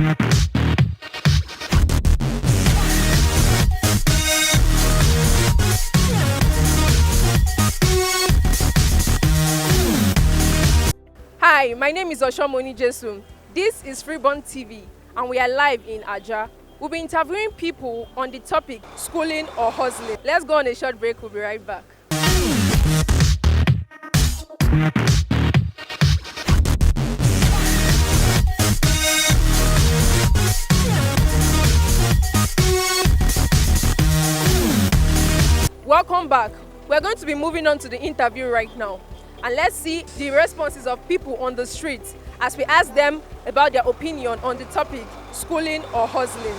Hi, my name is Oshomoni Jesu. This is FreebornTV and we are live in Ajah. We'll be interviewing people on the topic schooling or hustling. Let's go on a short break, we'll be right back. Welcome back. We're going to be moving on to the interview right now. And let's see the responses of people on the streets as we ask them about their opinion on the topic schooling or hustling.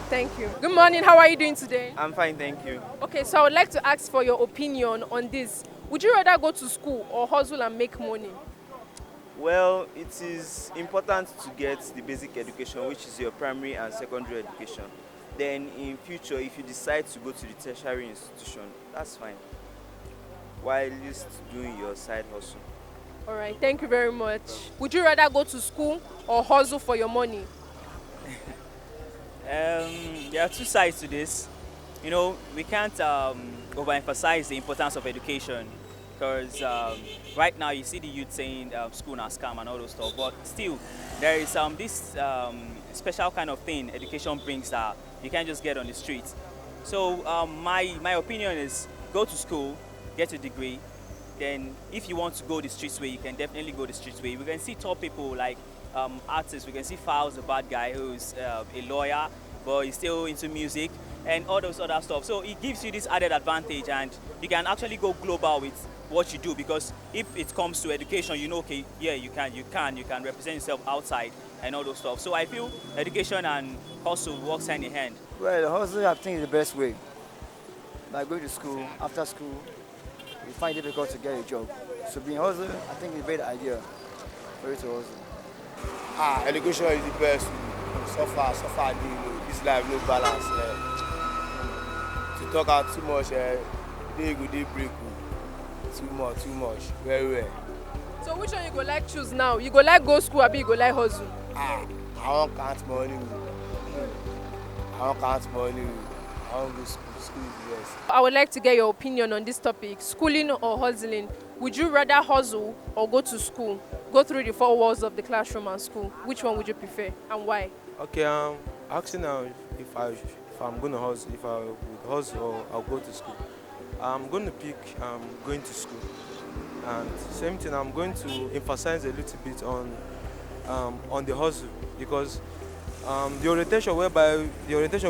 Thank you. Good morning, how are you doing today? I'm fine, thank you. Okay, so I would like to ask for your opinion on this. Would you rather go to school or hustle and make money? Well, it is important to get the basic education, which is your primary and secondary education. Then in future, if you decide to go to the tertiary institution, that's fine, while just doing your side hustle. All right, thank you very much. Would you rather go to school or hustle for your money? There are two sides to this. You know, we can't overemphasize the importance of education because right now you see the youth saying school na scam and all those stuff, but still there is this special kind of thing education brings that you can't just get on the streets. So my opinion is go to school, get a degree, then if you want to go the streets way, you can definitely go the streets way. We can see top people like artists. We can see Fowles, the bad guy who's a lawyer, but he's still into music and all those other stuff. So it gives you this added advantage, and you can actually go global with what you do, because if it comes to education, you know, okay, yeah, you can represent yourself outside and all those stuff. So I feel education and hustle works hand in hand. Well, hustle I think is the best way. Like going to school, after school, you find it difficult to get a job. So being hustle, I think is a great idea for you to hustle. Education is the best. Suffer, this life no balance. To talk out too much, they break. Too much, very well. So which one you go like choose now? You go like go school or you go like hustle? I won't count money. I won't count money. I won't go school. School is the best. I would like to get your opinion on this topic, schooling or hustling. Would you rather hustle or go to school? Go through the four walls of the classroom and school. Which one would you prefer and why? Okay, asking now if I'm gonna hustle, if I would hustle or I'll go to school. I'm going to pick going to school, and same thing. I'm going to emphasize a little bit on the hustle, because the orientation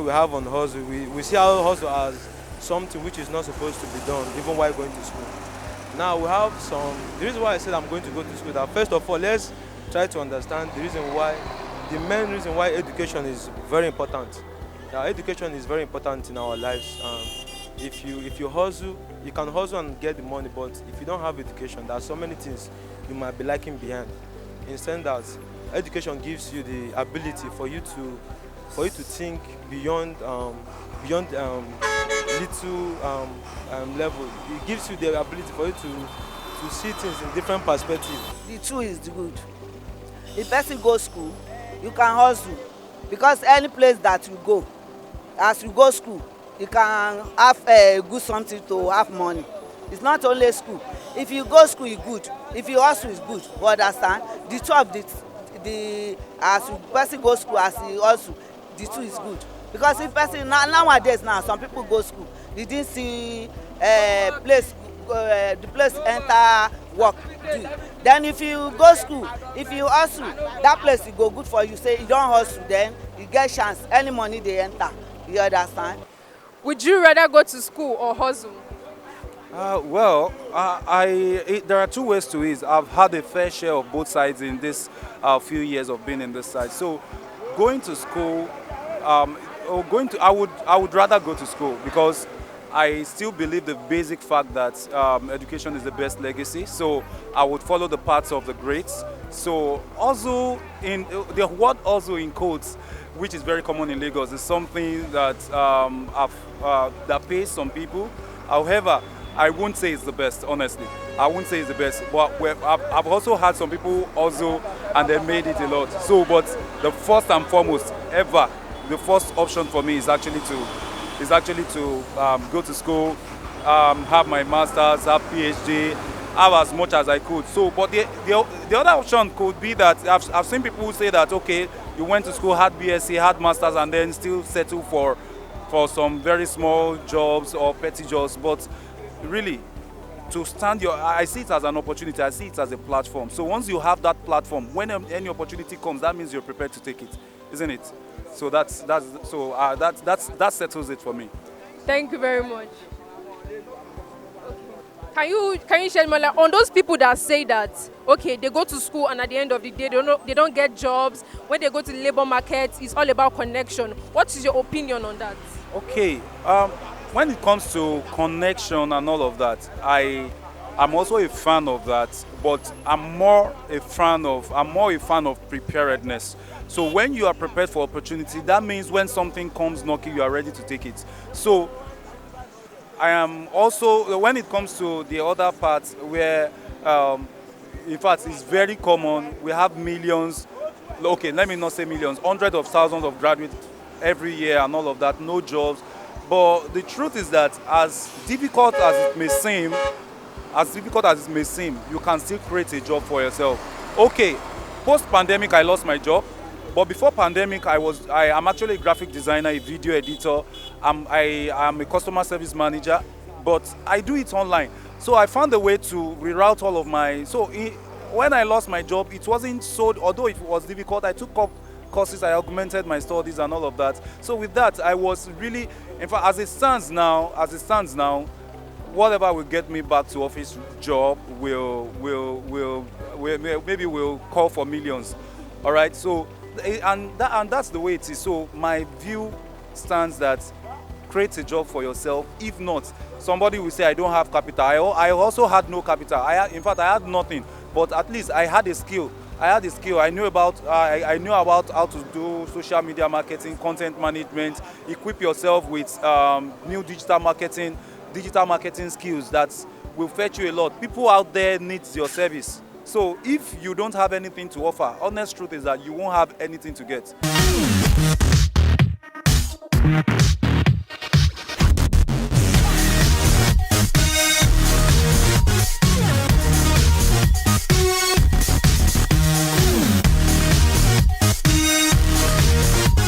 we have on hustle, we see our hustle as something which is not supposed to be done even while going to school. Now we have the reason why I said I'm going to go to school, that first of all, let's try to understand the main reason why education is very important. Now, education is very important in our lives. If you hustle, you can hustle and get the money, but if you don't have education, there are so many things you might be lacking behind. Instead, that education gives you the ability for you to think beyond little level. It gives you the ability for you to see things in different perspectives. The two is the good. If person go school, you can hustle, because any place that you go, as you go school, you can have good something to have money. It's not only school. If you go school, it's good. If you hustle, it's good. You understand? The two of the as you person go school, as you hustle, the two is good. Because if person nowadays some people go school, they didn't see the place enter work do. Then if you go school, if you hustle, that place will go good for you. Say you don't hustle, then you get chance. Any money they enter. You understand? Would you rather go to school or hustle? There are two ways to it. I've had a fair share of both sides in this few years of being in this side. So, going to school, I would rather go to school, because I still believe the basic fact that education is the best legacy. So, I would follow the paths of the greats. So, also in the word "also" in quotes, which is very common in Lagos, is something that that pays some people. However, I won't say it's the best, honestly. I won't say it's the best. But I've also had some people also, and they made it a lot. So, but the first and foremost ever, the first option for me is actually to go to school, have my masters, have PhD, have as much as I could. So, but the other option could be that I've seen people who say that, okay, you went to school, had BSc, had masters, and then still settle for some very small jobs or petty jobs. But really, to stand I see it as an opportunity. I see it as a platform. So once you have that platform, when any opportunity comes, that means you're prepared to take it, isn't it? So that settles it for me. Thank you very much. Can you shed more light on those people that say that, okay, they go to school and at the end of the day they don't get jobs? When they go to the labor market, it's all about connection. What is your opinion on that? Okay, when it comes to connection and all of that, I'm also a fan of that, but I'm more a fan of preparedness. So when you are prepared for opportunity, that means when something comes knocking, you are ready to take it. So I am also, when it comes to the other parts where, in fact, it's very common, we have millions, okay, let me not say millions, hundreds of thousands of graduates every year and all of that, no jobs. But the truth is that as difficult as it may seem, you can still create a job for yourself. Okay, post-pandemic, I lost my job. But before pandemic, I'm actually a graphic designer, a video editor. I'm a customer service manager, but I do it online. So I found a way to reroute all of my. When I lost my job, it wasn't so. Although it was difficult, I took up courses, I augmented my studies and all of that. So with that, I was really, in fact, as it stands now, whatever will get me back to office job will call for millions. All right. So. And that's the way it is. So my view stands that create a job for yourself. If not, somebody will say I don't have capital. I also had no capital. In fact, I had nothing. But at least I had a skill. I knew about how to do social media marketing, content management. Equip yourself with new digital marketing skills that will fetch you a lot. People out there need your service. So if you don't have anything to offer, honest truth is that you won't have anything to get.